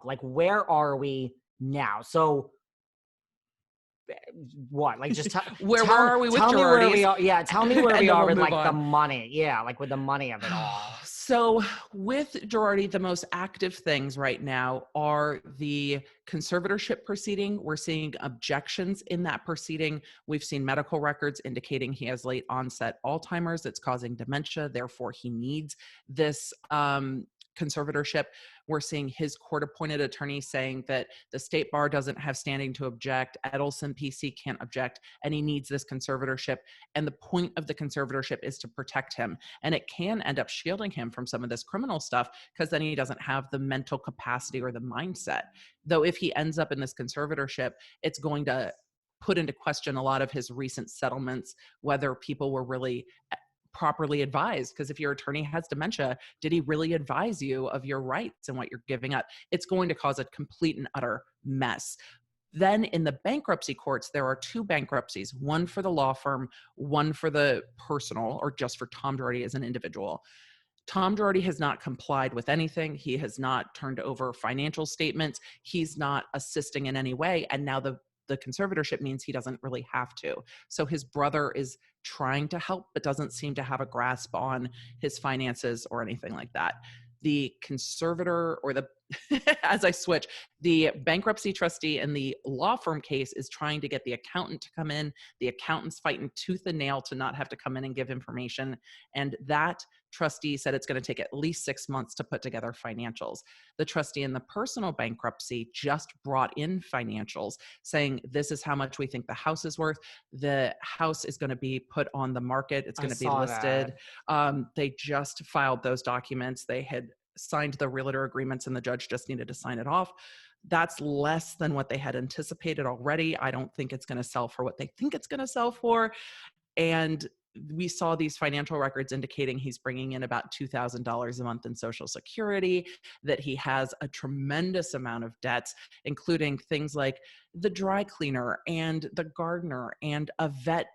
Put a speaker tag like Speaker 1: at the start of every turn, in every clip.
Speaker 1: Like, where are we now? So what? Like, just
Speaker 2: where are we with
Speaker 1: tell me where we
Speaker 2: Girardi's?
Speaker 1: are. Yeah, tell me where
Speaker 2: And
Speaker 1: we
Speaker 2: then
Speaker 1: are
Speaker 2: we'll
Speaker 1: with
Speaker 2: move
Speaker 1: like the
Speaker 2: on.
Speaker 1: money. Yeah, like with the money of it all.
Speaker 2: So with Girardi, the most active things right now are the conservatorship proceeding. We're seeing objections in that proceeding. We've seen medical records indicating he has late onset Alzheimer's that's causing dementia. Therefore, he needs this conservatorship. We're seeing his court-appointed attorney saying that the state bar doesn't have standing to object. Edelson PC can't object, and he needs this conservatorship. And the point of the conservatorship is to protect him. And it can end up shielding him from some of this criminal stuff because then he doesn't have the mental capacity or the mindset. Though if he ends up in this conservatorship, it's going to put into question a lot of his recent settlements, whether people were really properly advised. Because if your attorney has dementia, did he really advise you of your rights and what you're giving up? It's going to cause a complete and utter mess. Then in the bankruptcy courts, there are two bankruptcies, one for the law firm, one for the personal, or just for Tom Girardi as an individual. Tom Girardi has not complied with anything. He has not turned over financial statements. He's not assisting in any way. And now the conservatorship means he doesn't really have to. So his brother is trying to help, but doesn't seem to have a grasp on his finances or anything like that. The conservator or the, as I switch, the bankruptcy trustee in the law firm case is trying to get the accountant to come in. The accountant's fighting tooth and nail to not have to come in and give information. And that trustee said it's going to take at least 6 months to put together financials. The trustee in the personal bankruptcy just brought in financials saying, this is how much we think the house is worth. The house is going to be put on the market. It's going to be listed. They just filed those documents. They had signed the realtor agreements and the judge just needed to sign it off. That's less than what they had anticipated already. I don't think it's going to sell for what they think it's going to sell for. And we saw these financial records indicating he's bringing in about $2,000 a month in Social Security, that he has a tremendous amount of debts, including things like the dry cleaner and the gardener and a vet,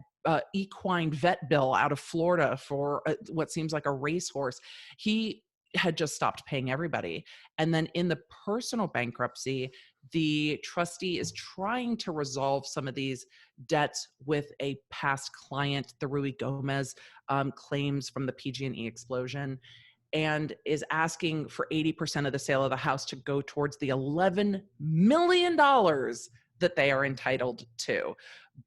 Speaker 2: equine vet bill out of Florida for what seems like a racehorse. He had just stopped paying everybody. And then in the personal bankruptcy, the trustee is trying to resolve some of these debts with a past client, the Rui Gomez claims from the PG&E explosion, and is asking for 80% of the sale of the house to go towards the $11 million that they are entitled to.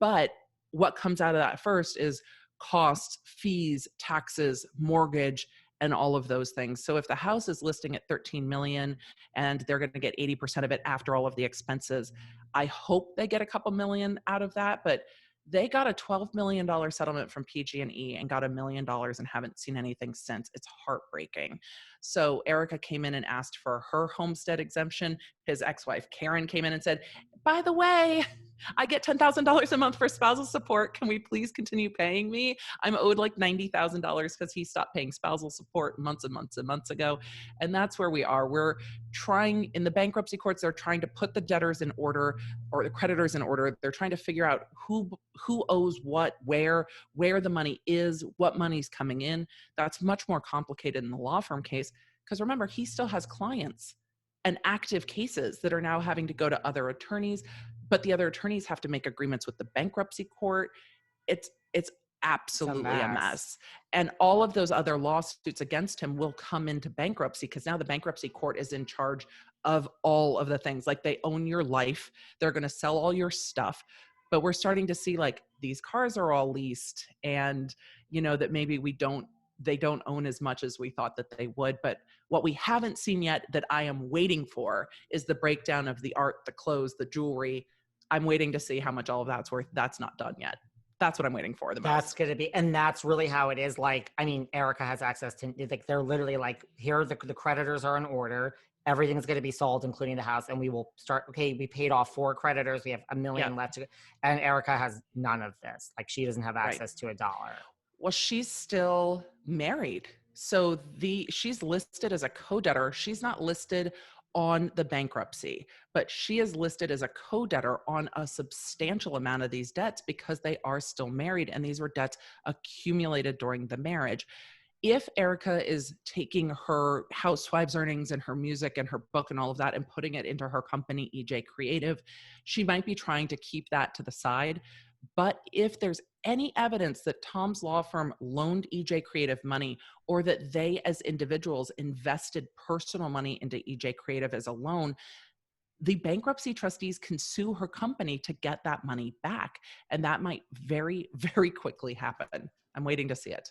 Speaker 2: But what comes out of that first is costs, fees, taxes, mortgage, and all of those things. So if the house is listing at 13 million and they're going to get 80% of it after all of the expenses, I hope they get a couple million out of that, but they got a $12 million settlement from PG&E and got $1 million and haven't seen anything since. It's heartbreaking. So Erica came in and asked for her homestead exemption. His ex-wife, Karen, came in and said, by the way, I get $10,000 a month for spousal support. Can we please continue paying me? I'm owed like $90,000 because he stopped paying spousal support months and months and months ago. And that's where we are. We're trying, in the bankruptcy courts, they're trying to put the debtors in order or the creditors in order. They're trying to figure out who owes what, where the money is, what money's coming in. That's much more complicated in the law firm case because remember, he still has clients and active cases that are now having to go to other attorneys, but the other attorneys have to make agreements with the bankruptcy court. It's absolutely a mess. And all of those other lawsuits against him will come into bankruptcy because now the bankruptcy court is in charge of all of the things. Like they own your life. They're going to sell all your stuff. But we're starting to see like these cars are all leased and, you know, that maybe they don't own as much as we thought that they would. But what we haven't seen yet that I am waiting for is the breakdown of the art, the clothes, the jewelry. I'm waiting to see how much all of that's worth. That's not done yet. That's what I'm waiting for the most.
Speaker 1: That's going to be, and that's really how it is. Like, I mean, Erica has access to, like, they're literally like, here, the creditors are in order. Everything's going to be sold, including the house. And we will start, okay, we paid off 4 creditors. We have $1 million left to go. And Erica has none of this. Like, she doesn't have access to $1.
Speaker 2: Well, she's still married. So she's listed as a co-debtor. She's not listed on the bankruptcy, but she is listed as a co-debtor on a substantial amount of these debts because they are still married and these were debts accumulated during the marriage. if Erica is taking her housewives earnings and her music and her book and all of that and putting it into her company, EJ Creative, she might be trying to keep that to the side. But if there's any evidence that Tom's law firm loaned EJ Creative money, or that they as individuals invested personal money into EJ Creative as a loan, the bankruptcy trustees can sue her company to get that money back. And that might very, very quickly happen. I'm waiting to see it.